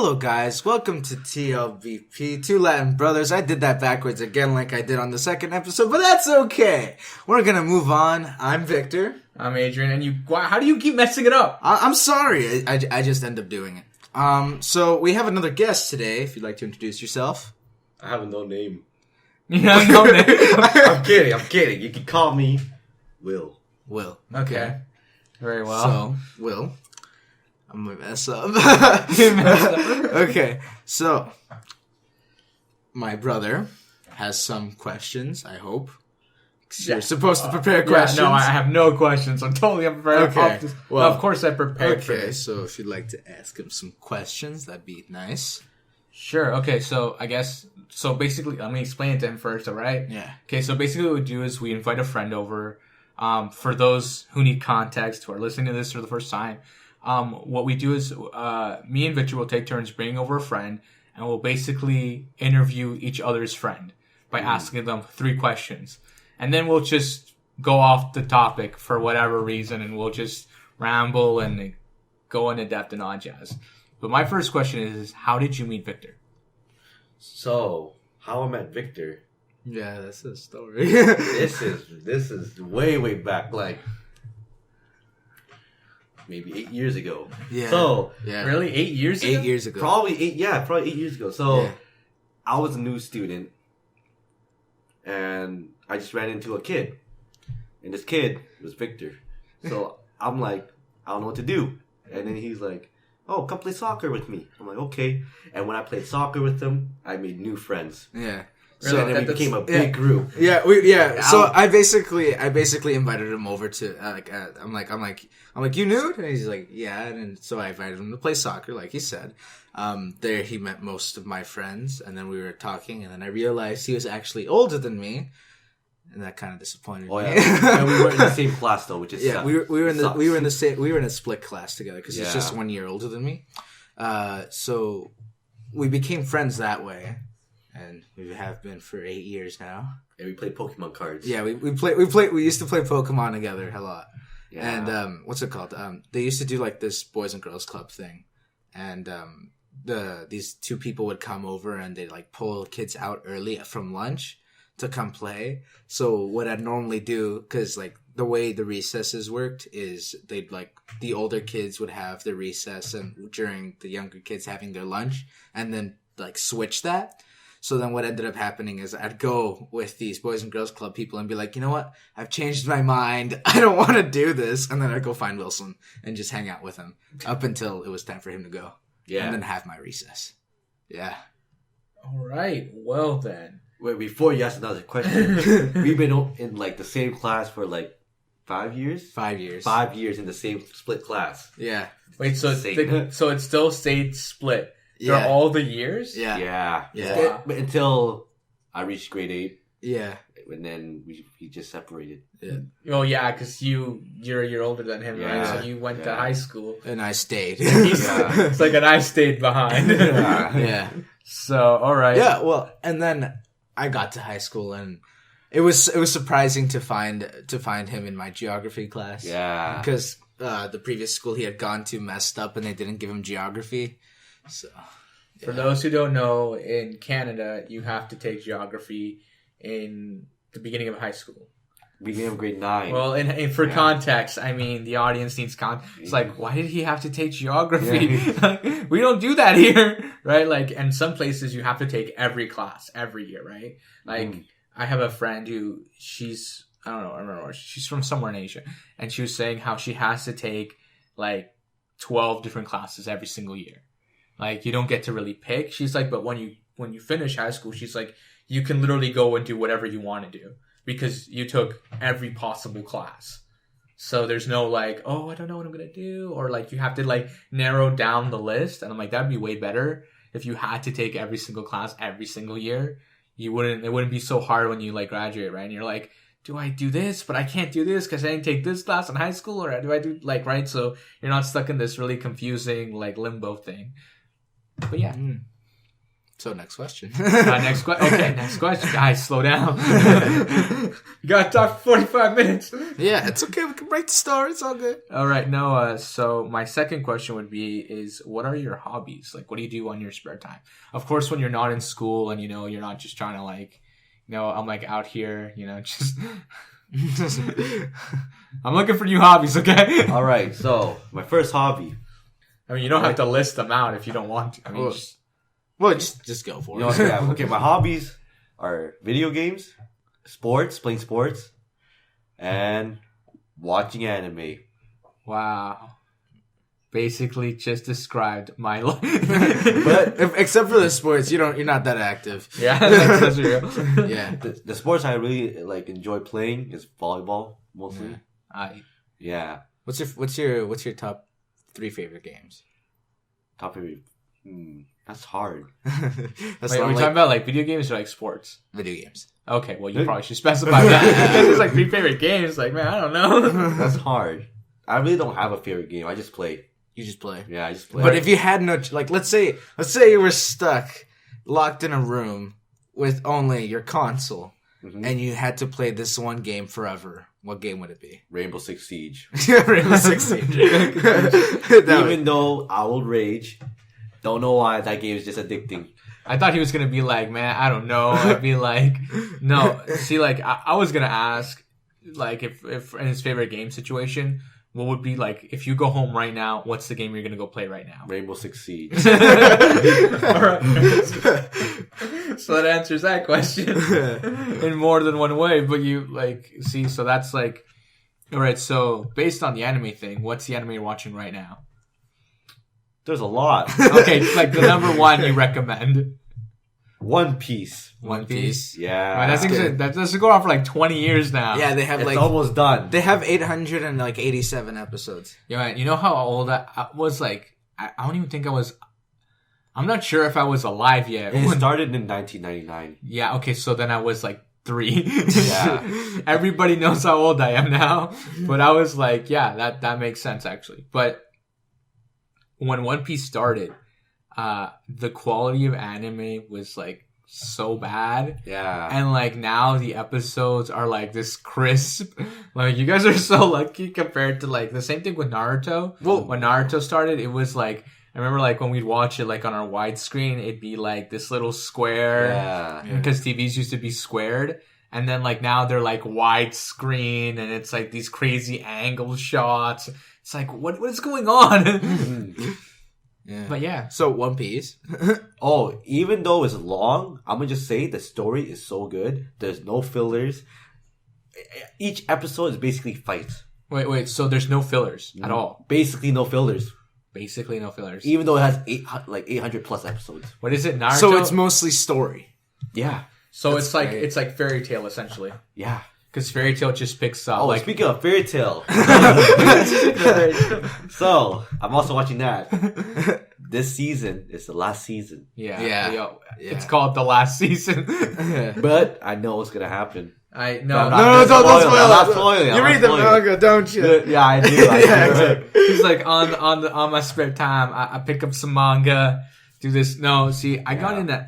Hello guys, welcome to T.L.B.P, Two Latin Brothers. I did that backwards again like I did on the second episode, but that's okay. We're gonna move on. I'm Victor. I'm Adrian, and how do you keep messing it up? I'm sorry, I just end up doing it. So we have another guest today, if you'd like to introduce yourself. I have no name. You have no name? I'm kidding. You can call me Will. Will. Okay. Very well. So, Will. I'm gonna mess up. Okay, so my brother has some questions, I hope. You're supposed to prepare questions. No, I have no questions. I'm totally unprepared. Okay. Well, of course I prepared for Okay, this. so if you'd like to ask him some questions, that'd be nice. Sure. Okay, so I guess... So basically, let me explain it to him first, alright? Yeah. Okay, so basically what we do is we invite a friend over. For those who need context, who are listening to this for the first time, what we do is me and Victor will take turns bringing over a friend, and we'll basically interview each other's friend by asking them 3 questions. And then we'll just go off the topic for whatever reason, and we'll just ramble and go into depth and all that jazz. But my first question is, how did you meet Victor? So, how I met Victor. Yeah, that's a story. This is way back, like maybe 8 years ago. Yeah. So, yeah. Really? 8 years ago? 8 years ago. probably 8 years ago. So, Yeah. I was a new student, and I just ran into a kid, and this kid was Victor. So I'm like, I don't know what to do, and then he's like, "Oh, come play soccer with me." I'm like, "Okay." And when I played soccer with him, I made new friends. Yeah. So Really? then we became a big group. Yeah. So I basically invited him over to I'm like, "You nude?" And he's like, "Yeah." And so I invited him to play soccer, like he said. There he met most of my friends, and then we were talking, and then I realized he was actually older than me, and that kind of disappointed me. And we were in the same class though, which is Yeah, we were in a split class together because he's just 1 year older than me. So we became friends that way. And we have been for 8 years now. And we played Pokemon cards. Yeah, we used to play Pokemon together a lot. Yeah. And what's it called? They used to do like this boys and girls club thing. And these 2 people would come over and they'd like pull kids out early from lunch to come play. So what I'd normally do, because like the way the recesses worked is they'd like the older kids would have their recess and during the younger kids having their lunch, and then like switch that. So then what ended up happening is I'd go with these Boys and Girls Club people and be like, "You know what? I've changed my mind. I don't want to do this." And then I'd go find Wilson and just hang out with him up until it was time for him to go. Yeah. And then have my recess. Yeah. All right. Well, then. Wait, before you ask another question, we've been in like the same class for like 5 years? 5 years. 5 years in the same split class. Yeah. Wait, so it still stayed split? Yeah. For all the years? Yeah. Yeah. But until I reached grade 8. Yeah. And then we just separated. Yeah. Oh, yeah, because you're a year older than him, right? So you went to high school. And I stayed. It's like, and I stayed behind. Yeah. So, all right. Yeah, well, and then I got to high school, and it was surprising to find him in my geography class. Yeah. Because the previous school he had gone to messed up, and they didn't give him geography. So, yeah. For those who don't know, in Canada, you have to take geography in the beginning of high school. Beginning of grade 9. Well, and for context, I mean, the audience needs context. It's like, why did he have to take geography? Yeah. We don't do that here, right? Like, and some places you have to take every class every year, right? Like, I have a friend who she's from somewhere in Asia, and she was saying how she has to take like 12 different classes every single year. Like, you don't get to really pick. She's like, but when you finish high school, she's like, you can literally go and do whatever you want to do because you took every possible class. So there's no like, oh, I don't know what I'm going to do. Or like, you have to like narrow down the list. And I'm like, that'd be way better if you had to take every single class every single year. It wouldn't be so hard when you like graduate, right? And you're like, do I do this? But I can't do this because I didn't take this class in high school. Or do I do like, right? So you're not stuck in this really confusing like limbo thing. But yeah. So next question. Next question. Okay, next question. Guys, slow down. You gotta talk for 45 minutes. Yeah, it's okay. We can break the star. It's all good. All right, no. So my second question would be: is what are your hobbies? Like, what do you do on your spare time? Of course, when you're not in school and you're not just trying to like, I'm like out here, just. I'm looking for new hobbies. Okay. All right. So my first hobby. I mean, you don't have to list them out if you don't want to. I mean, just go for it. Okay, my hobbies are video games, playing sports, and watching anime. Wow. Basically just described my life. But except for the sports, you're not that active. Yeah, that's real. Yeah. The sports I really enjoy playing is volleyball mostly. Yeah. What's your top 3 favorite games? Top favorite. That's hard. Wait, are we talking about like video games or like sports? Video games. Okay, well you probably should specify that. Because it's like 3 favorite games. Like, man, I don't know. That's hard. I really don't have a favorite game. I just play. You just play. Yeah, I just play. But if you had no, like, let's say you were stuck, locked in a room with only your console, and you had to play this one game forever, what game would it be? Rainbow Six Siege. Rainbow Six Siege. Even though I will rage, don't know why that game is just addicting. I thought he was gonna be like, man, I don't know. I'd be like, no. See, like, I was gonna ask, like, if in his favorite game situation, what would be like if you go home right now? What's the game you're gonna go play right now? Rainbow Six Siege. All right. So that answers that question in more than one way. But you see, so that's like, all right. So based on the anime thing, what's the anime you're watching right now? There's a lot. Okay, like the number one you recommend. One Piece. One Piece. Yeah. That doesn't go on for like 20 years now. Yeah, they have it's almost done. They have 887 episodes. Yeah, man, you know how old I was? Like, I don't even think I was. I'm not sure if I was alive yet. It started in 1999. Yeah. Okay. So then I was like 3. Yeah. Everybody knows how old I am now, but I was like, yeah, that makes sense actually. But when One Piece started, the quality of anime was like so bad. Yeah. And like now the episodes are like this crisp. Like you guys are so lucky compared to like the same thing with Naruto. Well, when Naruto started, it was like, I remember like when we'd watch it like on our widescreen, it'd be like this little square. Yeah. Because TVs used to be squared. And then like now they're like widescreen and it's like these crazy angle shots. It's like, what is going on? Yeah. But yeah. So One Piece. Oh, even though it's long, I'm gonna just say the story is so good. There's no fillers. Each episode is basically fights. Wait. So there's no fillers at all? Basically no fillers. Basically no fillers. Even though it has 800 plus episodes. What is it, Naruto? So it's mostly story. Yeah. So That's great. it's like Fairy Tail essentially. Yeah. Because Fairy Tail just picks up. Oh, like speaking of Fairy Tail. So, I'm also watching that. This season is the last season. Yeah. It's called The Last Season. But I know what's gonna happen. Don't I'm spoil not it. spoiling. You read the manga, don't you? Yeah, I do. Exactly. He's like on my spare time, I pick up some manga, do this. No, see, I got into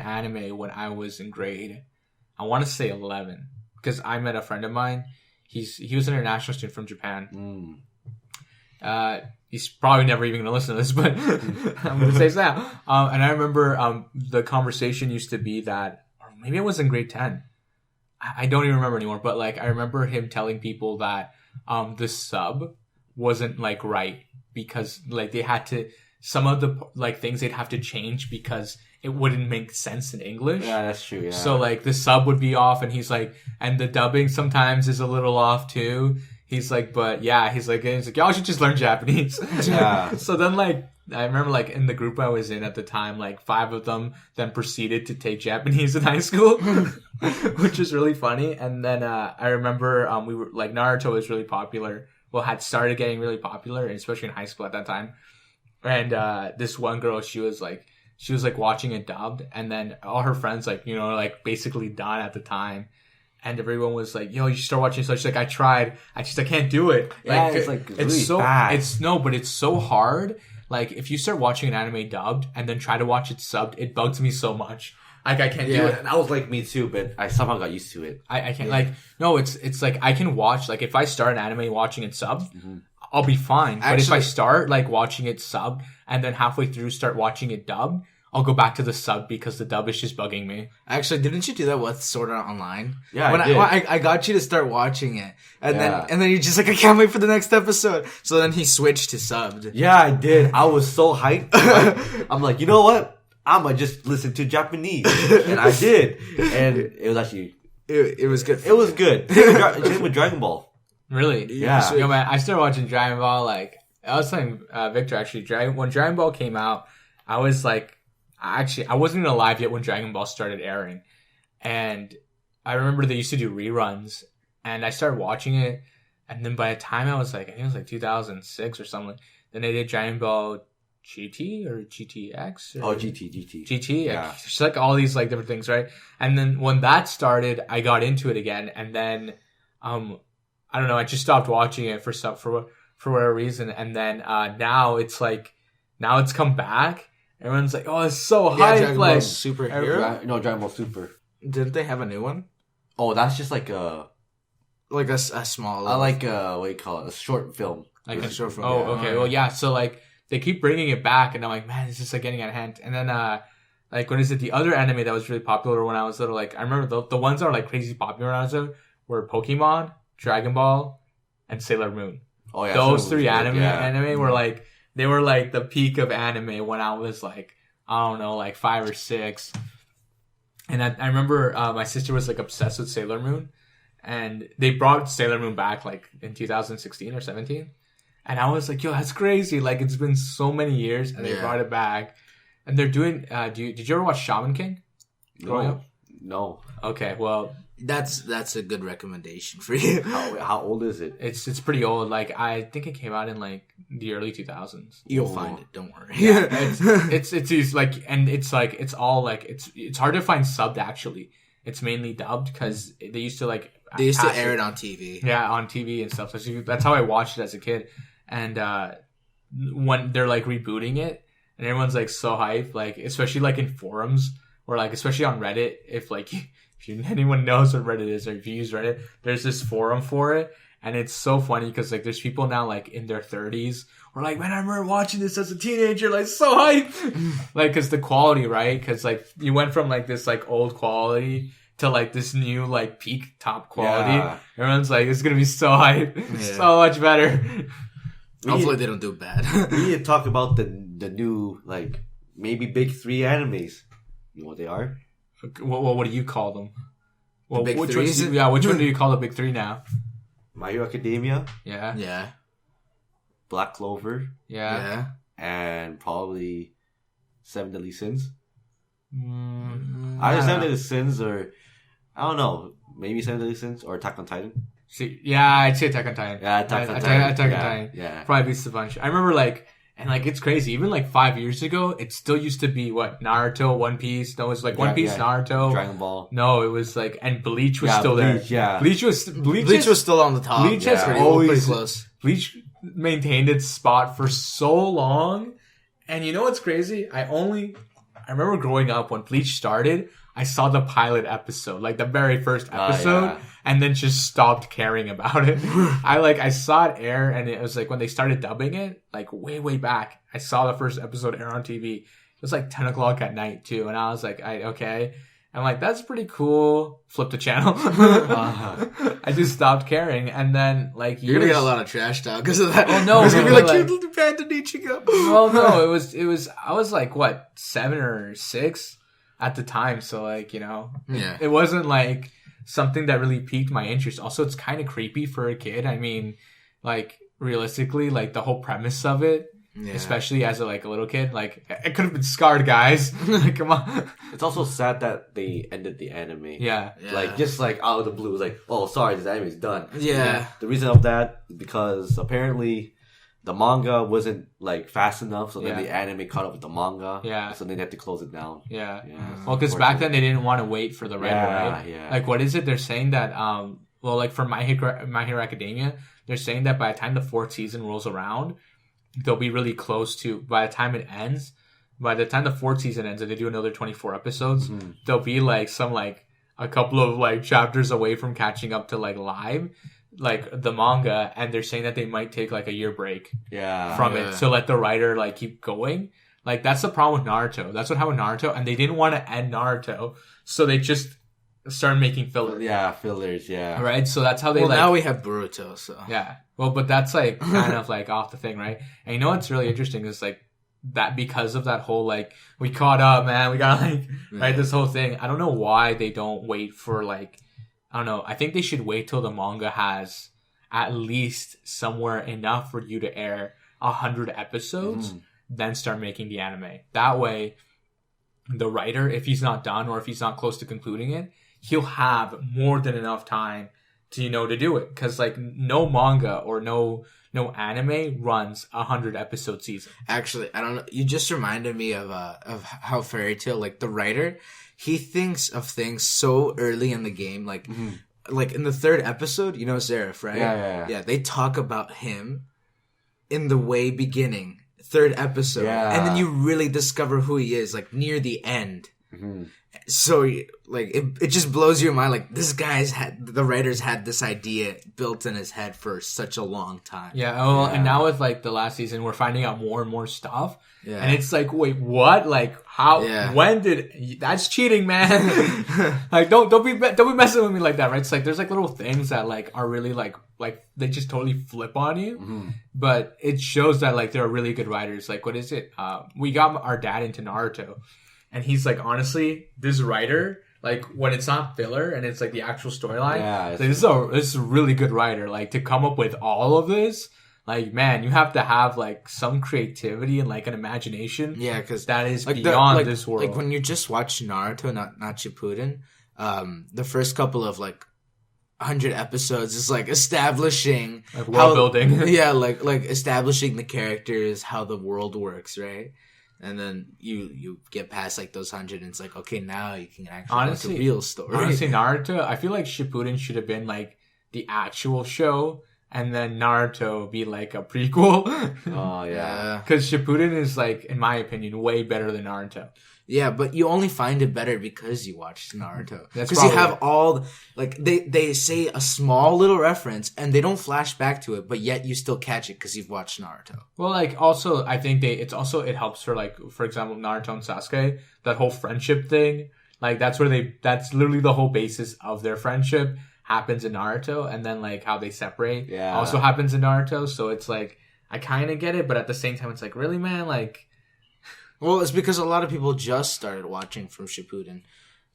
anime when I was in grade, I want to say 11, because I met a friend of mine. He was an international student from Japan. He's probably never even going to listen to this, but I'm going to say that. And I remember the conversation used to be that, or maybe it was in grade 10. I don't even remember anymore, but like I remember him telling people that the sub wasn't like right because like they had to, some of the like things they'd have to change because it wouldn't make sense in English. Yeah, that's true. Yeah. So like the sub would be off, and he's like, and the dubbing sometimes is a little off too. He's like, but yeah, he's like, y'all should just learn Japanese. Yeah. So then like, I remember like in the group I was in at the time, like 5 of them then proceeded to take Japanese in high school, which is really funny. And then I remember we were like, Naruto was really popular. Well, had started getting really popular, especially in high school at that time. And this one girl, she was like watching it dubbed, and then all her friends like, you know, like basically done at the time. And everyone was like, yo, you should start watching. So she's like, I tried. I can't do it. Yeah, it's really so bad. but it's so hard. like if you start watching an anime dubbed and then try to watch it subbed, it bugs me so much. Like I can't do it. And that was like me too, but I somehow got used to it. I can't like no. It's like I can watch like if I start an anime watching it subbed, I'll be fine. But if I start like watching it subbed and then halfway through start watching it dubbed, I'll go back to the sub because the dub is just bugging me. Actually, didn't you do that with Sword Art Online? Yeah, when I did. I got you to start watching it, and then you're just like, I can't wait for the next episode. So then he switched to subbed. Yeah, I did. I was so hyped. I'm like, you know what? I'm gonna just listen to Japanese, and I did, and it was actually it was good. It was good. Same with Dragon Ball. Really? Yeah. Yo, man, I started watching Dragon Ball. Like I was telling Victor actually, when Dragon Ball came out, I was like. I wasn't even alive yet when Dragon Ball started airing. And I remember they used to do reruns. And I started watching it. And then by the time I was like, I think it was like 2006 or something. Then they did Dragon Ball GT or GTX? Or GT. GT? Yeah. Just like all these like different things, right? And then when that started, I got into it again. And then, I don't know, I just stopped watching it for whatever reason. And then now it's come back. Everyone's like, "Oh, it's so hype!" Dragon like Ball Super Hero. No, Dragon Ball Super. Didn't they have a new one? Oh, that's just like a small. what do you call it? A short film. like a short film. Oh, Yeah. okay. Well, yeah. So like they keep bringing it back, and I'm like, man, it's just like getting out of hand. And then like what is it? The other anime that was really popular when I was little, like I remember the ones that were like crazy popular when I was little were Pokemon, Dragon Ball, and Sailor Moon. Oh yeah, those three anime were like. They were like the peak of anime when I was like, I don't know, like 5 or 6. And I remember my sister was like obsessed with Sailor Moon. And they brought Sailor Moon back like in 2016 or 17. And I was like, yo, that's crazy. Like it's been so many years and they brought it back. And they're doing, did you ever watch Shaman King? Growing up? No. Okay, well. That's a good recommendation for you. How old is it? It's pretty old. Like I think it came out in like the early 2000s. You'll find it. Don't worry. Yeah, it's like, and it's like it's all like it's hard to find subbed actually. It's mainly dubbed because they used to like air it on TV. Yeah, on TV and stuff. So that's how I watched it as a kid. And when they're like rebooting it, and everyone's like so hyped, like especially like in forums or like especially on Reddit, if anyone knows what Reddit is or if you use Reddit, there's this forum for it. And it's so funny because like there's people now like in their 30s who are like, man, I remember watching this as a teenager, like so hype. Like because the quality, right? Because like you went from like this like old quality to like this new like peak top quality. Yeah. Everyone's like, it's gonna be so hype, so much better. Hopefully they don't do bad. We need to talk about the new like maybe big 3 animes. You know what they are? What do you call them? Well, which one do you call the big 3 now? My Hero Academia. Yeah. Black Clover. Yeah. And probably 7 Deadly Sins. Either 7 Deadly Sins or I don't know, maybe 7 Deadly Sins or Attack on Titan. See, yeah, I'd say Attack on Titan. Yeah, Attack on Titan. Yeah. Probably beats the bunch. I remember like. And like it's crazy. Even like 5 years ago, it still used to be what Naruto, One Piece. No, it was like One Piece, Naruto, Dragon Ball. No, it was like and Bleach was still there. Yeah, Bleach was still on the top. Bleach has always pretty close. Bleach maintained its spot for so long. And you know what's crazy? I remember growing up when Bleach started. I saw the pilot episode, like the very first episode, and then just stopped caring about it. I saw it air, and it was like when they started dubbing it, like way back. I saw the first episode air on TV. It was like 10 o'clock at night too, and I was like, okay. I'm like, that's pretty cool. Flip the channel. I just stopped caring, and then like you're gonna get a lot of trash talk because of that. Oh no, it's gonna be like you abandoned Ichigo. Well, no, it was. I was like what 7 or 6. At the time, so like, you know, it wasn't like something that really piqued my interest. Also, it's kind of creepy for a kid. I mean, like realistically, like the whole premise of it, especially as a little kid, like it could have been scarred, guys. Like, come on. It's also sad that they ended the anime. Yeah. Like just like out of the blue, it was like, oh, sorry, this anime is done. Yeah. The reason of that is because apparently the manga wasn't like fast enough, so then the anime caught up with the manga. Yeah. So they had to close it down. Yeah. Well, because back then they didn't want to wait for the render, right? Yeah. Like, what is it? They're saying that, like for My Hero Academia, they're saying that by the time the 4th season rolls around, they'll be really close to, by the time it ends, by the time the 4th season ends and they do another 24 episodes, they'll be like a couple of like chapters away from catching up to like live, like the manga, and they're saying that they might take like a year break from it to let the writer like keep going. Like that's the problem with Naruto. That's what happened with Naruto, and they didn't want to end Naruto, so they just started making fillers. Yeah, fillers, Right? So that's how they now we have Boruto, so. Yeah. Well, but that's like kind of like off the thing, right? And you know what's really interesting is like that because of that whole like we caught up, man, we got like right this whole thing. I don't know why they don't wait for like I don't know. I think they should wait till the manga has at least somewhere enough for you to air 100 episodes, then start making the anime. That way, the writer, if he's not done or if he's not close to concluding it, he'll have more than enough time to to do it. Because like no manga or no anime runs 100 episode season. Actually, I don't know. You just reminded me of how Fairy Tail, like the writer, he thinks of things so early in the game, like in the 3rd episode, Zeref, right? Yeah. They talk about him in the way beginning, 3rd episode, and then you really discover who he is, like near the end. So like it just blows your mind. Like this the writers had this idea built in his head for such a long time. And now with like the last season, we're finding out more and more stuff. And it's like, wait, what? Like how? When did? That's cheating, man. Like don't be messing with me like that, right? It's like there's like little things that like are really like they just totally flip on you. But it shows that like there are really good writers. Like what is it? We got our dad into Naruto. And he's like, honestly, this writer, like when it's not filler and it's like the actual storyline, like, this is a really good writer. Like to come up with all of this, like man, you have to have like some creativity and like an imagination. Yeah, because that is like beyond this world. Like when you just watch Naruto, not Shippuden, the first couple of like 100 episodes is like establishing like world building. Yeah, like establishing the characters, how the world works, right? And then you get past like those 100 and it's like, okay, now you can actually make a real story. Honestly, Naruto, I feel like Shippuden should have been like the actual show and then Naruto be like a prequel. Oh, yeah. Because Shippuden is like, in my opinion, way better than Naruto. Yeah, but you only find it better because you watched Naruto. Because you have all, like, they say a small little reference and they don't flash back to it, but yet you still catch it because you've watched Naruto. Well, like, also, I think it helps for, like, for example, Naruto and Sasuke, that whole friendship thing. Like, that's literally the whole basis of their friendship happens in Naruto, and then, like, how they separate also happens in Naruto, so it's like, I kind of get it, but at the same time, it's like, really, man? Like... Well, it's because a lot of people just started watching from Shippuden.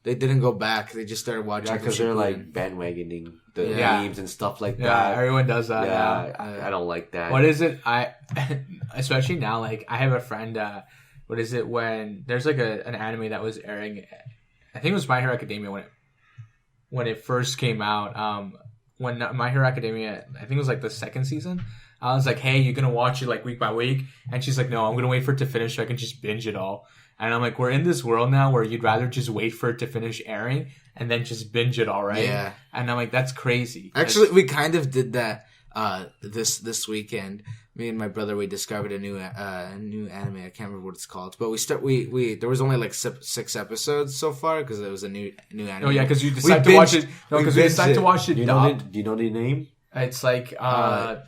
They didn't go back. They just started watching from Shippuden. Because they're like bandwagoning the memes and stuff like that. Yeah, everyone does that. Yeah, I don't like that. What is it? Especially now, like, I have a friend, what is it, when there's like an anime that was airing, I think it was My Hero Academia when it first came out. When My Hero Academia, I think it was like the 2nd season. I was like, hey, you're going to watch it like week by week? And she's like, no, I'm going to wait for it to finish so I can just binge it all. And I'm like, we're in this world now where you'd rather just wait for it to finish airing and then just binge it all, right? Yeah. And I'm like, that's crazy. Actually, we kind of did that this weekend. Me and my brother, we discovered a new anime. I can't remember what it's called, but we there was only like 6 episodes so far because it was a new anime. Oh yeah, because you decided to watch it. No, because we decided to watch it. Do you know the name? It's like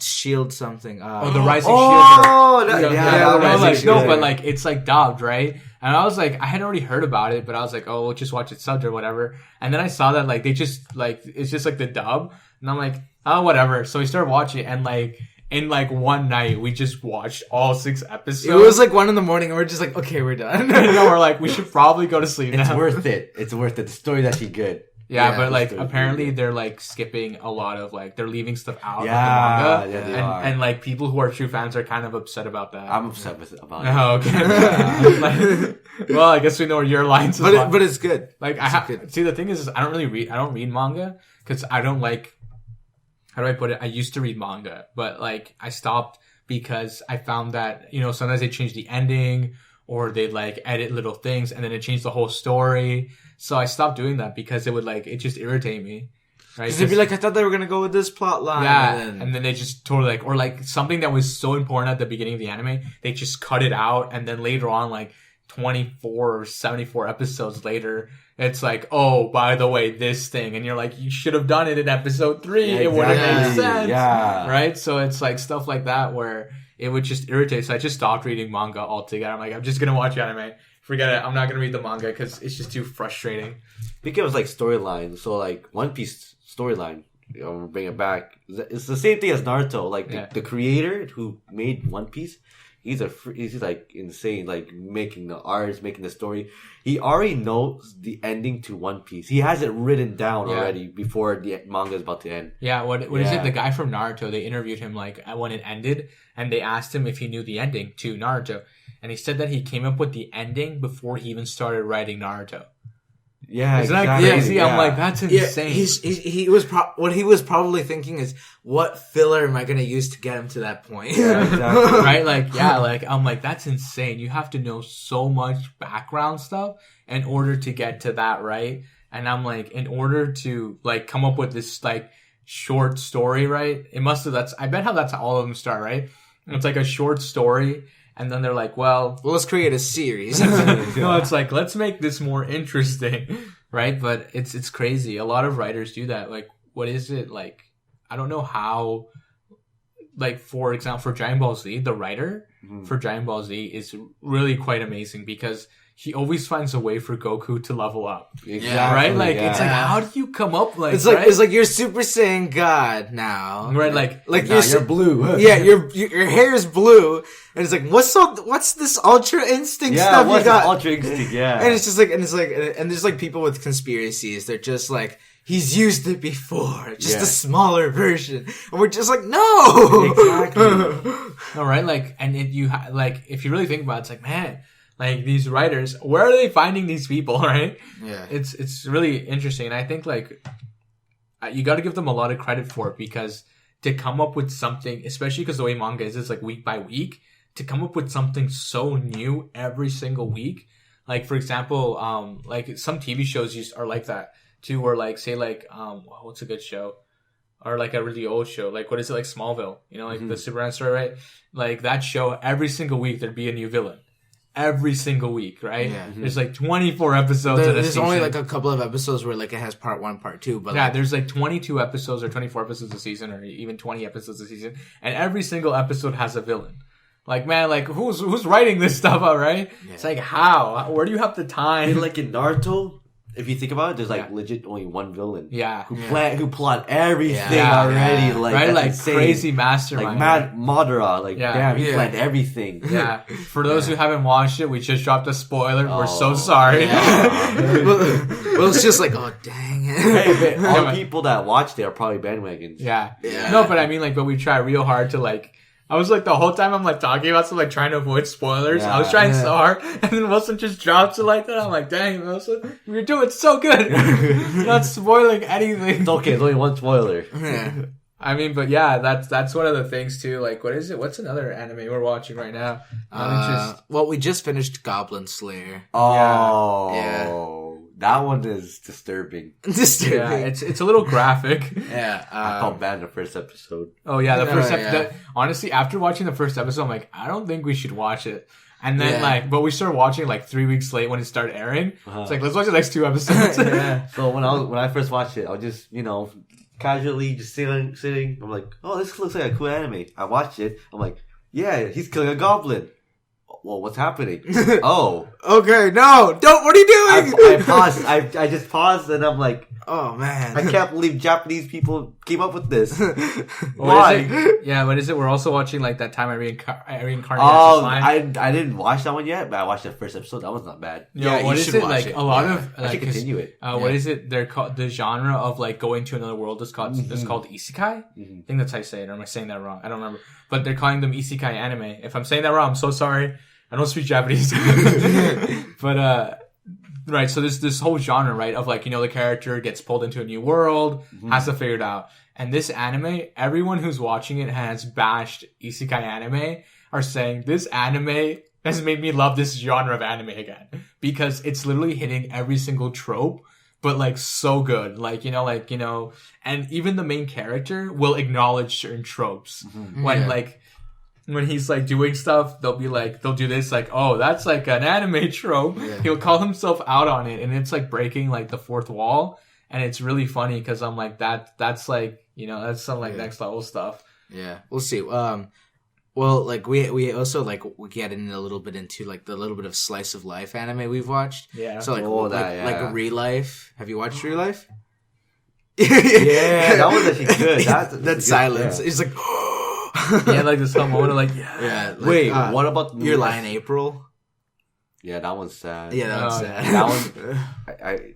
Shield something. The Rising Shield. Oh, the Rising Shield. No, but like it's like dubbed, right? And I was like, I had already heard about it, but I was like, oh, we'll just watch it subbed or whatever. And then I saw that like they just like it's just like the dub, and I'm like, oh, whatever. So we started watching it, and like in like one night, we just watched all 6 episodes. It was like 1 a.m, and we're just like, okay, we're done. We're like, we should probably go to sleep now. It's worth it. It's worth it. The story's actually good. Yeah, but like apparently they're like skipping a lot of like they're leaving stuff out of the manga. Yeah, they are. And like people who are true fans are kind of upset about that. I'm upset about it. Oh, okay. Well, I guess we know where your lines are. But it's good. Like see, the thing is I don't read manga because I don't like, how do I put it? I used to read manga, but like I stopped because I found that, sometimes they change the ending or they like edit little things and then it changed the whole story. So I stopped doing that because it would it just irritate me. Right? Because they'd be like, I thought they were gonna go with this plot line. Yeah, and then they just totally like, or like something that was so important at the beginning of the anime, they just cut it out, and then later on, like 24 or 74 episodes later, it's like, oh, by the way, this thing, and you're like, you should have done it in episode 3. Yeah, it would have made sense. Yeah. Right? So it's like stuff like that where it would just irritate. So I just stopped reading manga altogether. I'm like, I'm just gonna watch anime. Forget it. I'm not gonna read the manga because it's just too frustrating. Speaking of like storyline, so like One Piece storyline, bring it back. It's the same thing as Naruto. Like the creator who made One Piece, he's like insane. Like making the arts, making the story. He already knows the ending to One Piece. He has it written down already before the manga is about to end. Yeah. What is it? The guy from Naruto. They interviewed him like when it ended, and they asked him if he knew the ending to Naruto, and he said that he came up with the ending before he even started writing Naruto. Yeah, isn't that crazy? Yeah. I'm like, that's insane. What he was probably thinking is, what filler am I going to use to get him to that point? Yeah, exactly. Right? Like, yeah, like, I'm like, that's insane. You have to know so much background stuff in order to get to that, right? And I'm like, in order to, like, come up with this, like, short story, right? I bet how that's how all of them start, right? It's like a short story. And then they're like, well, let's create a series. No, it's like, let's make this more interesting, right? But it's crazy. A lot of writers do that. Like, what is it? Like, I don't know how, like, for example, for Dragon Ball Z, the writer for Dragon Ball Z is really quite amazing because he always finds a way for Goku to level up. Exactly, right? Like, it's like, how do you come up like, it's like you're Super Saiyan God now. Right? Like you're blue. Yeah, your hair is blue. And it's like, what's this Ultra Instinct stuff you got? Ultra Instinct, yeah. And it's just like, and there's like people with conspiracies. They're just like, he's used it before, just a smaller version. And we're just like, no! Exactly. All right? Like, and like, if you really think about it, it's like, man, like, these writers, where are they finding these people, right? Yeah. It's really interesting. And I think, like, you got to give them a lot of credit for it because to come up with something, especially because the way manga is, it's like week by week, to come up with something so new every single week. Like, for example, like, some TV shows are like that, too, or, like, say, like, what's a good show? Or, like, a really old show. Like, what is it? Like, Smallville. You know, like, the Superman story, right? Like, that show, every single week, there'd be a new villain. Every single week, right? Yeah. There's like 24 episodes in a season. There's only like a couple of episodes where like it has part 1, part 2, but yeah, there's like 22 episodes or 24 episodes a season, or even 20 episodes a season, and every single episode has a villain. Like, man, like who's writing this stuff out, right? Yeah. It's like, how? Where do you have the time? And like in Naruto, if you think about it, there's like legit only one villain. Yeah. Who plot everything already. Yeah. Like, right? Like insane. Crazy mastermind. Like Madara. Like, damn, he planned everything. Yeah. For those who haven't watched it, we just dropped a spoiler. We're so sorry. Yeah. well, it's just like, oh, dang it. Hey, but all the people that watched it are probably bandwagons. Yeah. No, but I mean, like, but we try real hard to, like, I was like, the whole time I'm like talking about stuff, like trying to avoid spoilers. I was trying so hard, and then Wilson just drops it like that. I'm like, dang, Wilson, you're doing so good. You're not spoiling anything. It's okay, it's only one spoiler. Yeah. I mean, but yeah, that's one of the things too. Like, what is it? What's another anime we're watching right now? Well, we just finished Goblin Slayer. Oh, yeah. That one is disturbing. Yeah, it's a little graphic. Yeah, I felt bad in the first episode. Oh yeah, the first episode. Honestly, after watching the first episode, I'm like, I don't think we should watch it. And then but we started watching like 3 weeks late when it started airing. It's like, let's watch the next 2 episodes. So when I first watched it, I was just casually just sitting. I'm like, oh, this looks like a cool anime. I watched it. I'm like, yeah, he's killing a goblin. Well, what's happening? Oh. Okay, no! Don't, what are you doing? I paused. I just paused and I'm like, oh man. I can't believe Japanese people came up with this. Why? Yeah, what is it? We're also watching like That Time I Reincarnated. Oh, I didn't watch that one yet, but I watched the first episode. That was not bad. Yeah, what is it? Like it. A lot of I should continue it. What is it? They're called the genre of like going to another world is called isekai. I think that's how you say it. Or am I saying that wrong? I don't remember. But they're calling them isekai anime. If I'm saying that wrong, I'm so sorry. I don't speak Japanese. But right, so this whole genre, right, of like, the character gets pulled into a new world, has to figure it out. And this anime, everyone who's watching it has bashed isekai anime, are saying this anime has made me love this genre of anime again. Because it's literally hitting every single trope but like so good. Like, and even the main character will acknowledge certain tropes. When he's like doing stuff, they'll do this, like, oh, that's like an anime trope. Yeah. He'll call himself out on it, and it's like breaking like the fourth wall, and it's really funny because I'm like, that's like, that's some like next level stuff. Yeah, we'll see. Well, like we also like we get in a little bit into like the little bit of slice of life anime we've watched. Yeah. So like like Real Life. Have you watched Real Life? Yeah, that was actually good. That's silence. It's like. Yeah, like this whole moment of like, yeah. Like, wait, what about Your Lie in April? Yeah, that one's sad. Yeah, that one's sad.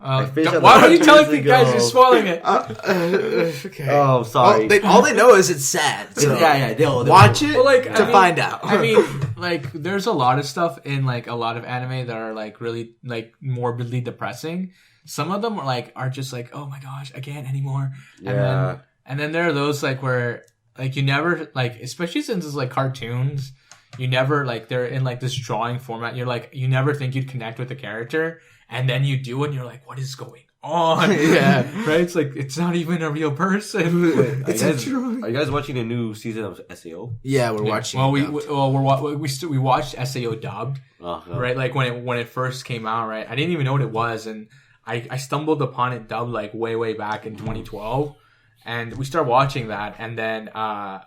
That one. Why are you telling me, guys? You're spoiling it. Okay. Oh, sorry. All they know is it's sad. So they'll watch it to find out. I mean, like, there's a lot of stuff in like a lot of anime that are like really like morbidly depressing. Some of them are just like, oh my gosh, I can't anymore. Yeah. And then there are those like where. Like, you never, like, especially since it's, like, cartoons, you never, like, they're in, like, this drawing format. You're, like, you never think you'd connect with the character. And then you do, and you're like, what is going on? Yeah. Right? It's like, it's not even a real person. Are you guys watching a new season of SAO? Yeah, we're watching. Well, we watched SAO dubbed, right? Like, when it first came out, right? I didn't even know what it was. And I stumbled upon it dubbed, like, way back in 2012. And we start watching that, and then I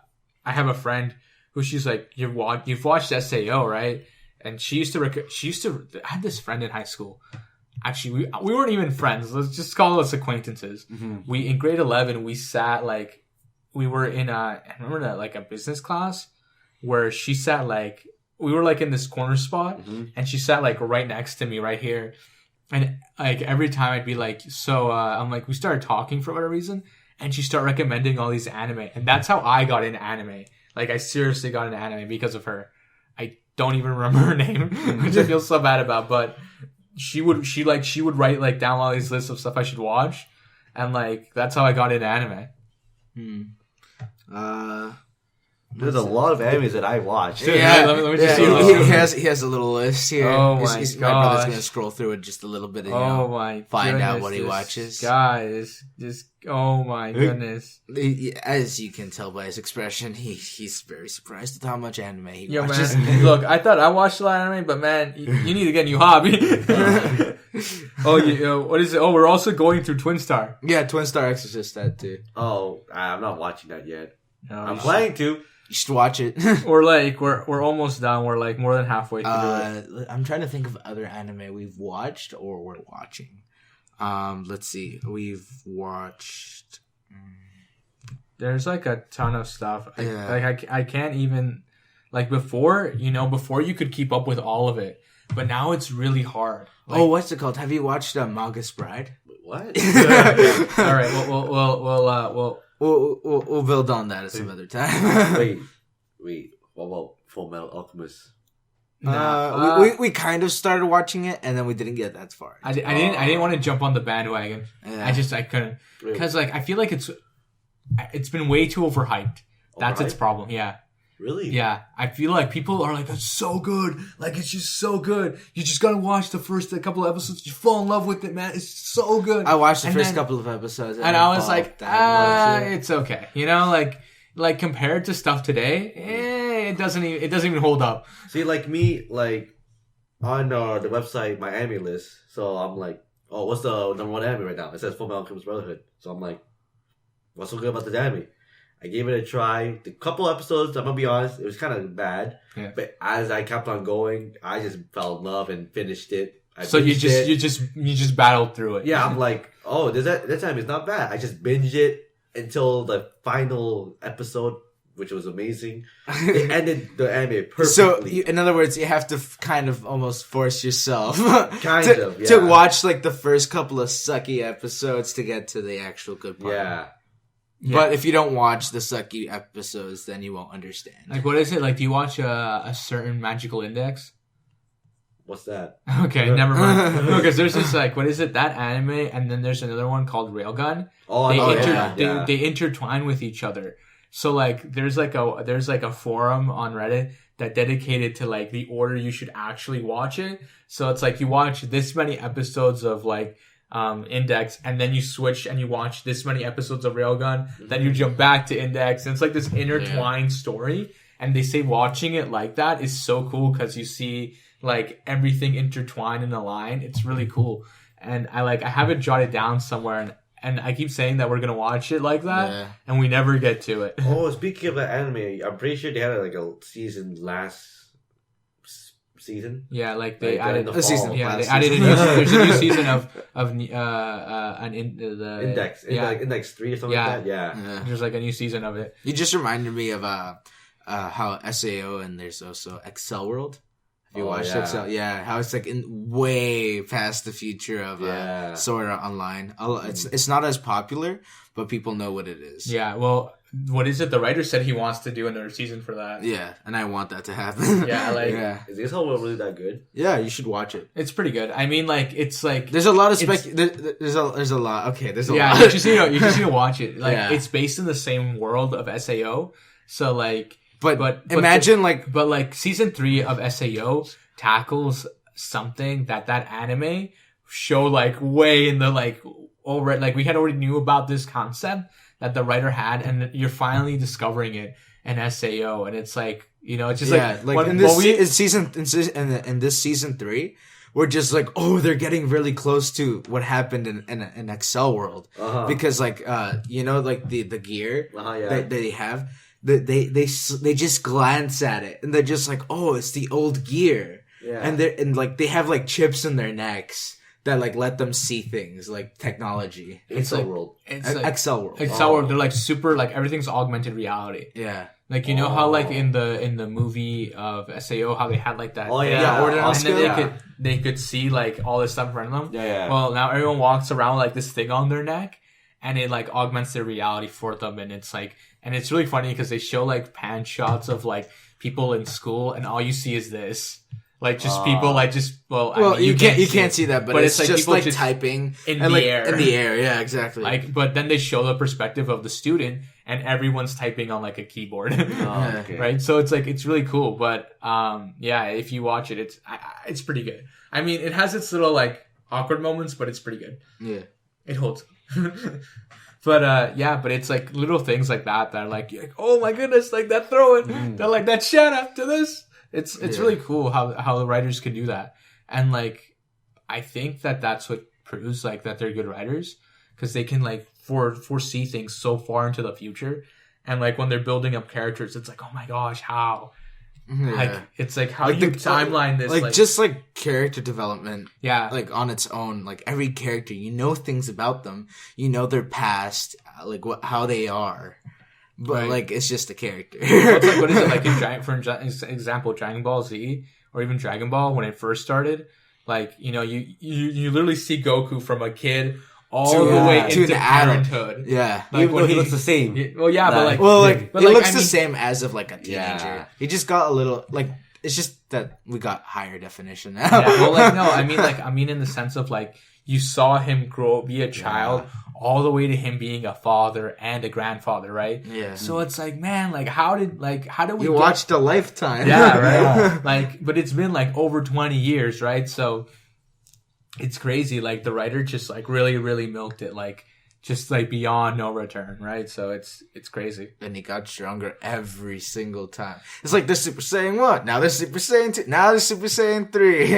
have a friend who she's like, you've watched SAO, right? And she used to. I had this friend in high school. Actually, we weren't even friends. Let's just call us acquaintances. Mm-hmm. We in grade 11, we sat like we were in I remember like a business class where she sat like we were like in this corner spot, and she sat like right next to me right here, and like every time I'd be like, so I'm like, we started talking for whatever reason. And she started recommending all these anime. And that's how I got into anime. Like, I seriously got into anime because of her. I don't even remember her name, which I feel so bad about. But she would write, like, down all these lists of stuff I should watch. And, like, that's how I got into anime. There's a lot of animes that I watched. Yeah, let me just see. He has a little list here. Oh my god! My brother's gonna scroll through it just a little bit and find out what he watches. Guys, oh my goodness! As you can tell by his expression, he's very surprised at how much anime he watches. Man, look, I thought I watched a lot of anime, but man, you need to get a new hobby. What is it? Oh, we're also going through Twin Star. Yeah, Twin Star Exorcist, that too. Oh, I'm not watching that yet. No, I'm planning to. You should watch it. we're almost done. We're like more than halfway through it. I'm trying to think of other anime we've watched or we're watching. Let's see. We've watched. There's like a ton of stuff. I can't even like before you could keep up with all of it, but now it's really hard. Like, what's it called? Have you watched Malgus Bride? What? All right. We'll build on that at some other time. Wait. What about Full Metal Alchemist? We kind of started watching it, and then we didn't get that far. I didn't want to jump on the bandwagon. Yeah. I couldn't because like I feel like it's been way too overhyped. That's its problem. Yeah. Really? Yeah. I feel like people are like, that's so good. Like, it's just so good. You just gotta watch the first couple of episodes. You fall in love with it, man. It's so good. I watched the first couple of episodes. And I was like, it's okay. Like compared to stuff today, it doesn't even hold up. See, like me, like, on the website, my anime list, so I'm like, oh, what's the number one anime right now? It says Full Metal Alchemist Brotherhood. So I'm like, what's so good about the anime? I gave it a try. The couple episodes, I'm gonna be honest, it was kind of bad. Yeah. But as I kept on going, I just fell in love and finished it. You just battled through it. Yeah, I'm like, oh, that time is not bad. I just binged it until the final episode, which was amazing. It ended the anime perfectly. So, in other words, you have to kind of almost force yourself to watch like the first couple of sucky episodes to get to the actual good part. Yeah. But if you don't watch the sucky episodes, then you won't understand. Like, what is it? Like, do you watch a certain magical index? What's that? Okay, never mind. No, because there's this, like, what is it? That anime, and then there's another one called Railgun. They intertwine with each other. So, like, there's like a forum on Reddit that dedicated to, like, the order you should actually watch it. So it's like you watch this many episodes of, like, Index, and then you switch and you watch this many episodes of Railgun, then you jump back to Index, and it's like this intertwined story. And they say watching it like that is so cool because you see like everything intertwined in a line. It's really cool, and I have it jotted down somewhere, and I keep saying that we're gonna watch it like that, and we never get to it. Oh, speaking of that anime, I'm pretty sure they had like a season last season. Yeah, like they added a season. Yeah, they added a new. There's a new season of the Index. Like Index 3 or something like that. Yeah. There's like a new season of it. You just reminded me of how SAO and there's also Excel World. Have you watched Excel? Yeah, how it's like way past the future of Sword Art Online. It's not as popular, but people know what it is. Yeah, well, what is it? The writer said he wants to do another season for that. Yeah, and I want that to happen. Yeah, Is this whole really that good? Yeah, you should watch it. It's pretty good. I mean, like it's like there's a lot of there's a lot. Okay, there's a lot. Yeah, you just need to watch it. Like it's based in the same world of SAO, so like. But imagine season 3 of SAO tackles something that anime show like way in the like over like we had already knew about this concept that the writer had, and you're finally discovering it in SAO, and it's like it's just in this season 3. We're just like, oh, they're getting really close to what happened in Excel World because the gear that they have. They just glance at it and they're just like, oh, it's the old gear, and they have like chips in their necks that like let them see things like technology. Excel World. Excel World. Excel World. They're like super like everything's augmented reality. Yeah. Like know how like in the movie of SAO how they had like that. Oh yeah. And then they could see like all this stuff in front of them. Yeah. Well, now everyone walks around with, like this thing on their neck, and it like augments their reality for them, and it's like. And it's really funny because they show like pan shots of like people in school, and all you see is this, like just people like just I mean, you can't see that, but it's like just like typing in the air. In the air, yeah, exactly. Like, but then they show the perspective of the student, and everyone's typing on like a keyboard, okay. Right? So it's like it's really cool. But if you watch it, it's pretty good. I mean, it has its little like awkward moments, but it's pretty good. Yeah, it holds. But but it's like little things like that are like you're like, oh my goodness, like that throwing, they're like that shout out to this. It's really cool how the writers can do that, and like I think that's what proves like that they're good writers because they can like foresee things so far into the future, and like when they're building up characters, it's like oh my gosh, how. Yeah. Like it's like how like you timeline this like just like character development like on its own, like every character things about them, their past, like how they are, but like it's just a character. It's like what is it like for example Dragon Ball Z or even Dragon Ball when it first started, like you literally see Goku from a kid all the way into parenthood. Yeah. Like, even though he looks the same. Well, yeah, he looks the same as of like a teenager. Yeah. He just got a little like it's just that we got higher definition now. Yeah, well, like no, I mean in the sense of like you saw him be a child all the way to him being a father and a grandfather, right? Yeah. So it's like, man, like how did we watched a lifetime? Yeah, right. Like, but it's been like over 20 years, right? So it's crazy. Like the writer just like really, really milked it, like just like beyond no return, right? So it's crazy. And he got stronger every single time. It's like they're Super Saiyan 1, now they're Super Saiyan 2, now they're Super Saiyan 3.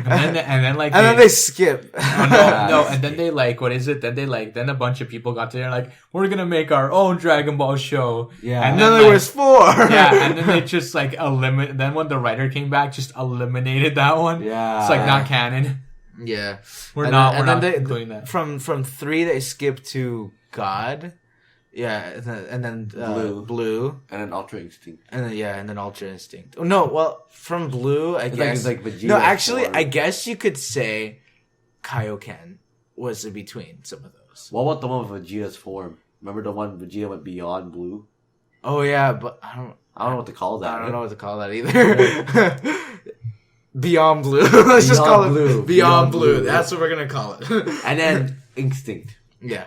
and then they skip. No, and then they like, what is it? Then a bunch of people got together like, we're gonna make our own Dragon Ball show. Yeah. And then there was 4. Yeah, and then they just like then when the writer came back, just eliminated that one. Yeah. It's like not canon. Yeah, we're not including that. From 3, they skip to God. Yeah, and then Blue, and then Ultra Instinct, and then Ultra Instinct. Oh, no, well, from Blue, I guess. Like Vegeta. No, actually, I guess you could say Kaioken was in between some of those. What about the one with Vegeta's form? Remember the one Vegeta went beyond Blue? Oh yeah, but I don't know what to call that. I don't know what to call that either. Beyond Blue. Let's just call it Beyond Blue. That's what we're going to call it. And then Instinct. Yeah.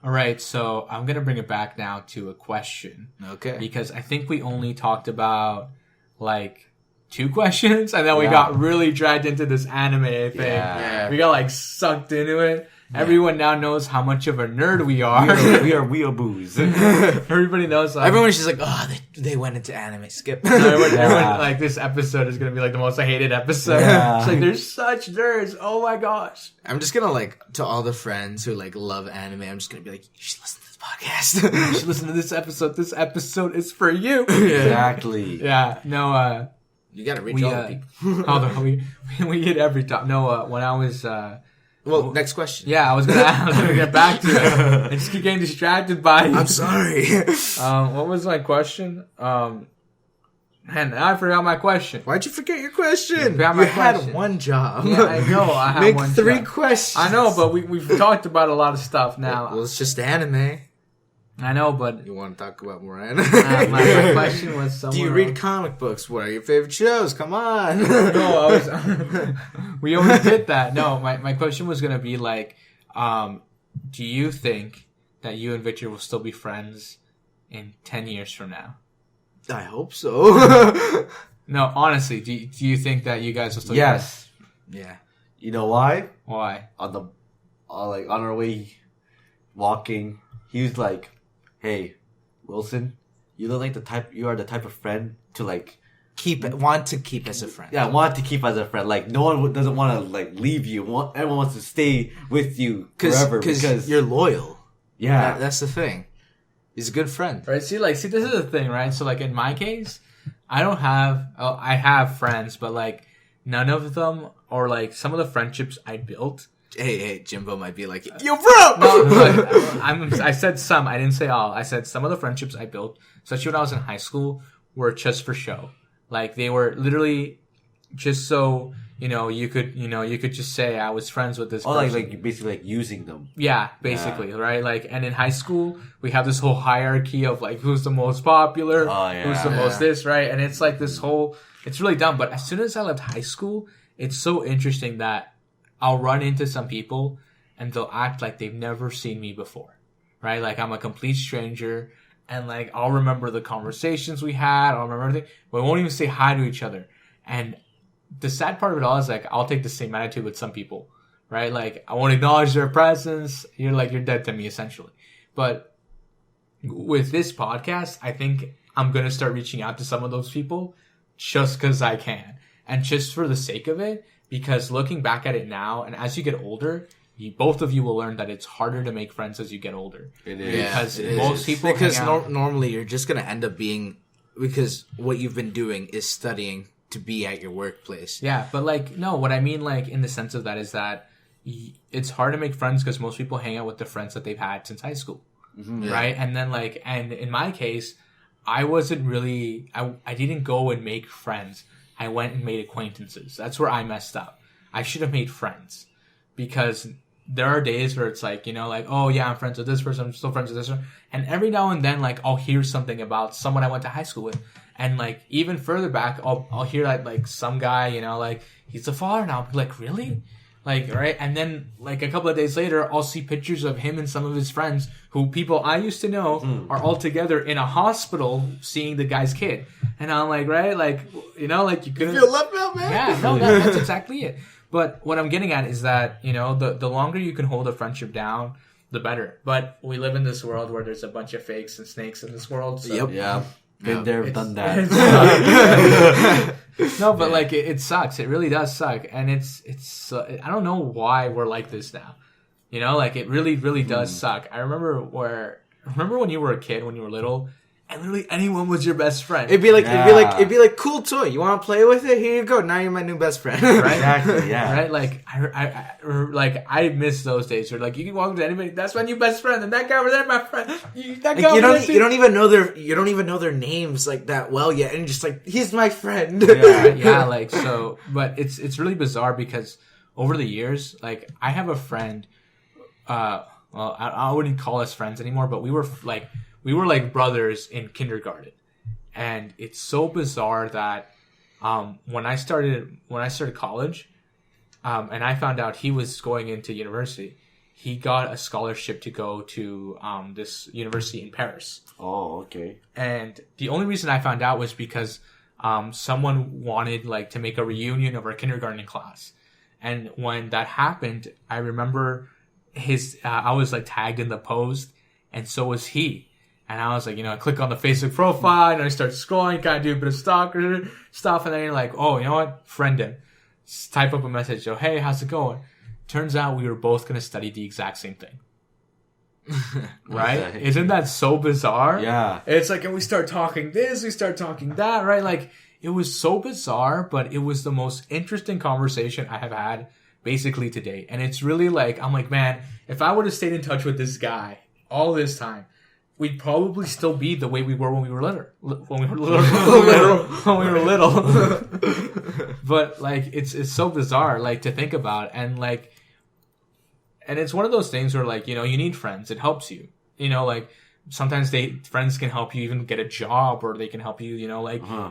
All right, so I'm going to bring it back now to a question. Okay. Because I think we only talked about, like, 2 questions, and then we got really dragged into this anime thing. Yeah. We got like sucked into it. Yeah. Everyone now knows how much of a nerd we are. We are weeaboos. Everybody knows. Everyone's just like, oh, they went into anime. Skip. Everyone, like, this episode is gonna be like the most hated episode. Yeah. It's like, there's such nerds. Oh my gosh. I'm just gonna like, to all the friends who like love anime, I'm just gonna be like, you should listen to this podcast. You should listen to this episode. This episode is for you. Exactly. Yeah. No. You gotta reach all the people. Although we hit every top. No. When I was. Well, next question. Yeah, I was gonna get back to it. I just keep getting distracted by. I'm sorry. What was my question? Man, I forgot my question. Why'd you forget your question? You had one job. Yeah, I know. I had Make one 3 job. questions. I know, but we've talked about a lot of stuff now. Well, it's just anime. I know, but You want to talk about more anime? my question was somewhere. Do you read comic books? What are your favorite shows? Come on. No, I was. We always did that. No, my question was gonna be like, do you think that you and Victor will still be friends in 10 years from now? I hope so. No, honestly, do you think that you guys will still? Yes. Be friends? Yeah. You know why? Why? On our way walking, he was like, "Hey, Wilson, you look like you are the type of friend to like Want to keep as a friend. Yeah, want to keep as a friend. Like no one doesn't want to like leave you. Everyone wants to stay with you forever because you're loyal. Yeah, That's the thing. He's a good friend. Right? See, this is the thing, right? So, like, in my case, I have friends, but, like, none of them, or, like, some of the friendships I built. Hey, Jimbo might be like, yo, bro! No, I said some. I didn't say all. I said some of the friendships I built, especially when I was in high school, were just for show. Like, they were literally just so, you could just say I was friends with this person. like basically like using them. Yeah, basically, right? Like, and in high school, we have this whole hierarchy of like who's the most popular, who's the most this, right? And it's like this whole, it's really dumb. But as soon as I left high school, it's so interesting that I'll run into some people and they'll act like they've never seen me before, right? Like I'm a complete stranger, and like I'll remember the conversations we had, I'll remember everything, but we won't even say hi to each other. And the sad part of it all is like I'll take the same attitude with some people, right? Like I won't acknowledge their presence. You're dead to me essentially. But with this podcast, I think I'm gonna start reaching out to some of those people just because I can, and just for the sake of it. Because looking back at it now, and as you get older, both of you will learn that it's harder to make friends as you get older. It is. Because it most is. people Because hang out. normally you're just going to end up being... Because what you've been doing is studying to be at your workplace. Yeah, but like, no, what I mean like in the sense of that is that it's hard to make friends because most people hang out with the friends that they've had since high school. Mm-hmm. Right? And then like, and in my case, I wasn't really... I didn't go and make friends. I went and made acquaintances. That's where I messed up. I should have made friends, because there are days where it's like, like, oh yeah, I'm friends with this person, I'm still friends with this one. And every now and then, like, I'll hear something about someone I went to high school with. And like, even further back, I'll hear that like some guy, like, he's a father now. I'll be like, really? Like, right? And then like a couple of days later, I'll see pictures of him and some of his friends who people I used to know are all together in a hospital seeing the guy's kid. And I'm like, right? Like, like you couldn't... Feel left out, man. Yeah, no, that's exactly it. But what I'm getting at is that, the longer you can hold a friendship down, the better. But we live in this world where there's a bunch of fakes and snakes in this world. So Yep. Yeah. Been there, done that. No, but like it sucks. It really does suck, and it's. I don't know why we're like this now. Like it really, really does suck. I remember when you were a kid, when you were little, and literally anyone was your best friend. It'd be like, cool toy. You want to play with it? Here you go. Now you're my new best friend. Right? Exactly. Yeah. Right? Like I miss those days where like you can walk up to anybody, that's my new best friend, and that guy over there, my friend. You don't even know their names like that well yet, and you're just like, he's my friend. Yeah. Like so, but it's really bizarre because over the years, like I have a friend. Well, I wouldn't call us friends anymore, but we were like brothers in kindergarten, and it's so bizarre that when I started college, and I found out he was going into university, he got a scholarship to go to this university in Paris. Oh, okay. And the only reason I found out was because someone wanted like to make a reunion of our kindergarten class. And when that happened, I remember I was like tagged in the post, and so was he. And I was like, I click on the Facebook profile, and I start scrolling, kind of do a bit of stalker stuff, and then you're like, oh, you know what? Friend him. Just type up a message, oh, hey, how's it going? Turns out we were both going to study the exact same thing. Right? Isn't that so bizarre? Yeah. It's like, and we start talking this, we start talking that, right? Like, it was so bizarre, but it was the most interesting conversation I have had basically to date. And it's really like, I'm like, man, if I would have stayed in touch with this guy all this time, we'd probably still be the way we were when we were little. But like, it's so bizarre, like, to think about. And like, and it's one of those things where like, you need friends. It helps you, like, sometimes friends can help you even get a job, or they can help you,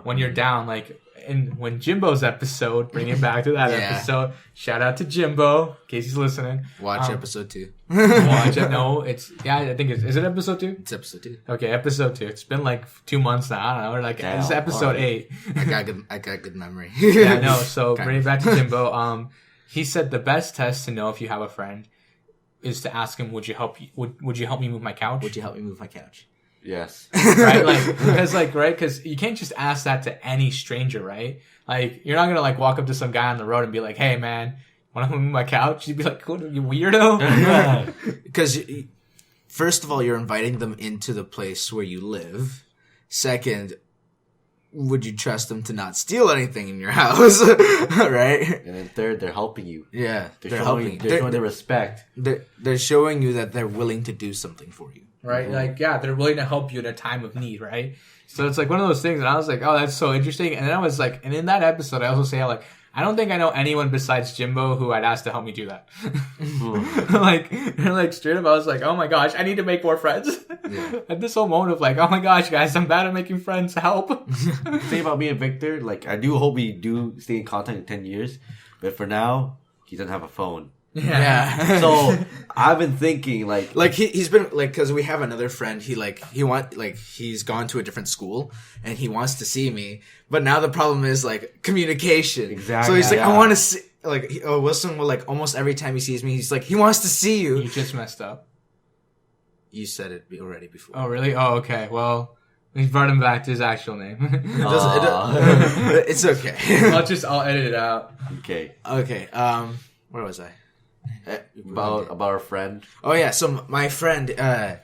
when you're down, like, and when Jimbo's episode, bring it back to that episode. Shout out to Jimbo, in case he's listening. Watch episode 2. Watch it. No, I think is it episode 2? It's episode 2. Okay, episode 2. It's been like 2 months now. I don't know. Or like, it's episode 8. I got good memory. Yeah, no. So bring it back to Jimbo. He said the best test to know if you have a friend is to ask him, would you help me move my couch? Would you help me move my couch? Yes. Right? Like, because you can't just ask that to any stranger, right? Like, you're not gonna like walk up to some guy on the road and be like, hey man, wanna move my couch? You'd be like, what are you, weirdo? Because first of all, you're inviting them into the place where you live. Second, would you trust them to not steal anything in your house? Right? And then third, they're helping you. Yeah, they're helping. They're showing their respect. They're showing you that they're willing to do something for you. Right? Like, yeah, they're willing to help you in a time of need, right? So it's like one of those things, and I was like, oh, that's so interesting. And then I was like, and in that episode, I also say, like, I don't think I know anyone besides Jimbo who I'd ask to help me do that. like straight up, I was like, oh my gosh, I need to make more friends. Yeah. At this whole moment of like, oh my gosh, guys, I'm bad at making friends. Help. The thing about me and Victor, like, I do hope we do stay in contact in 10 years. But for now, he doesn't have a phone. Yeah. So I've been thinking like he's been like, because we have another friend, he's gone to a different school and he wants to see me, but now the problem is like communication. Exactly. So he's like, I want to see, like, Wilson will like almost every time he sees me, he's like, he wants to see you. You just messed up. You said it already before. Oh really? Oh okay. Well, we brought him back to his actual name. It's okay. I'll edit it out. Okay. Where was I? About our friend. Oh yeah, so my friend, our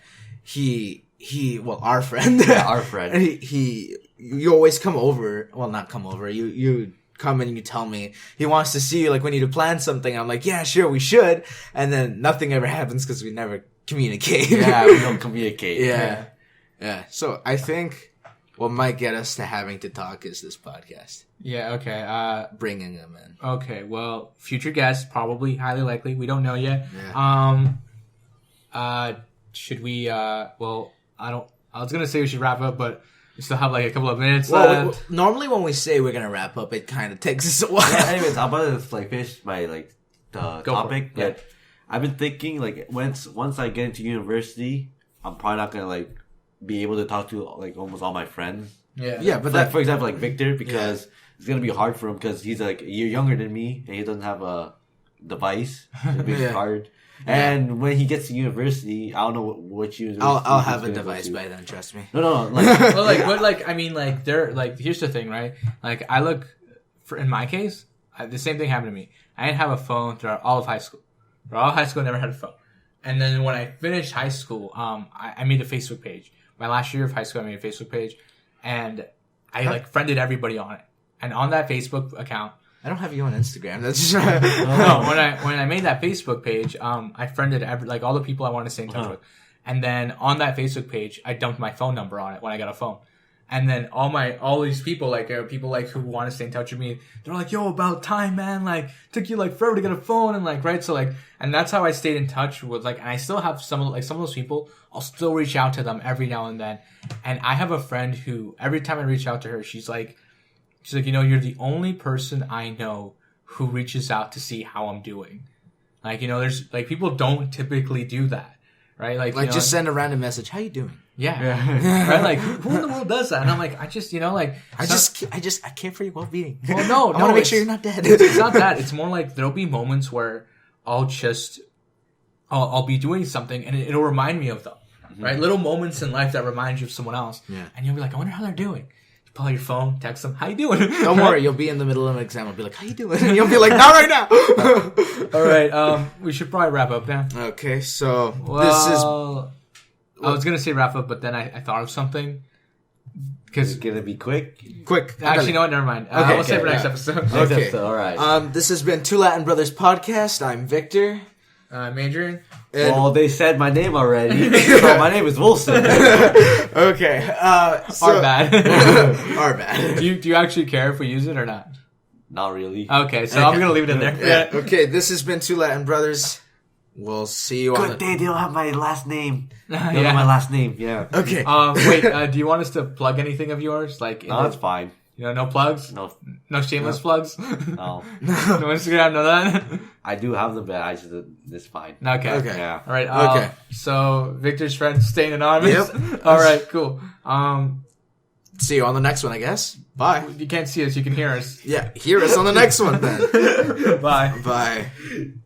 friend. Yeah, our friend. You always come over. Well, not come over. You come and you tell me he wants to see you. Like, we need to plan something. I'm like, yeah, sure, we should. And then nothing ever happens because we never communicate. Yeah, we don't communicate. Yeah. So I think what might get us to having to talk is this podcast. Yeah, okay. Bringing them in. Okay, well, future guests, probably, highly likely. We don't know yet. Yeah. Should we, I was going to say we should wrap up, but we still have like a couple of minutes well, left. Normally when we say we're going to wrap up, it kind of takes us a while. Yeah, anyways, I'm about to like finish my like topic. Yeah. But I've been thinking like once I get into university, I'm probably not going to like be able to talk to like almost all my friends. Yeah. But like, for example, like Victor, because it's gonna be hard for him because he's like a year younger than me and he doesn't have a device. It'll be hard. And when he gets to university, I don't know what university. I'll have a device by then. Trust me. No. Like, Here's the thing, right? Like, I look in my case, the same thing happened to me. I didn't have a phone throughout all of high school. Throughout all of high school, I never had a phone. And then when I finished high school, I made a Facebook page. My last year of high school, I made a Facebook page, and I like friended everybody on it. And on that Facebook account, I don't have you on Instagram. That's just no. When I made that Facebook page, I friended all the people I wanted to stay in touch with. And then on that Facebook page, I dumped my phone number on it when I got a phone. And then all these people, people who want to stay in touch with me, they're like, yo, about time, man. Like, took you forever to get a phone. And right. So and that's how I stayed in touch with and I still have some of those people. I'll still reach out to them every now and then. And I have a friend who every time I reach out to her, she's like, you're the only person I know who reaches out to see how I'm doing. There's people don't typically do that. right? Like just send a random message. How you doing? Yeah. Right? Like, who in the world does that? And I'm like, I just I care for your well-being. Well, no, I want to make sure you're not dead. It's not that. It's more like there'll be moments where I'll be doing something and it'll remind me of them, right? Little moments in life that remind you of someone else. Yeah. And you'll be like, I wonder how they're doing. You pull out your phone, text them, how you doing? Don't worry, you'll be in the middle of an exam. I'll be like, how you doing? And you'll be like, not right now. All right. We should probably wrap up now. Okay. So I was gonna say wrap up, but then I thought of something. Because it's gonna be quick. Actually, you know what? Never mind. We'll save it for next episode. Next episode, all right. This has been Two Latin Brothers Podcast. I'm Victor. I'm Adrian. Well, they said my name already. So my name is Wilson. Okay. Our bad. Our bad. Do you actually care if we use it or not? Not really. Okay, so I'm gonna leave it in there. Yeah. Okay. This has been Two Latin Brothers. We'll see you on Good day. They don't have my last name. They don't Yeah. have my last name. Yeah. Okay. Wait. Do you want us to plug anything of yours? Like, No, that's fine. No plugs. No Shameless plugs. No. No Instagram. No that. I do have them, but it's fine. Okay. Yeah. All right. Okay. So Victor's friend staying anonymous. Yep. All right. Cool. See you on the next one, I guess. Bye. You can't see us. You can hear us. Yeah. Hear us on the next one then. Bye. Bye.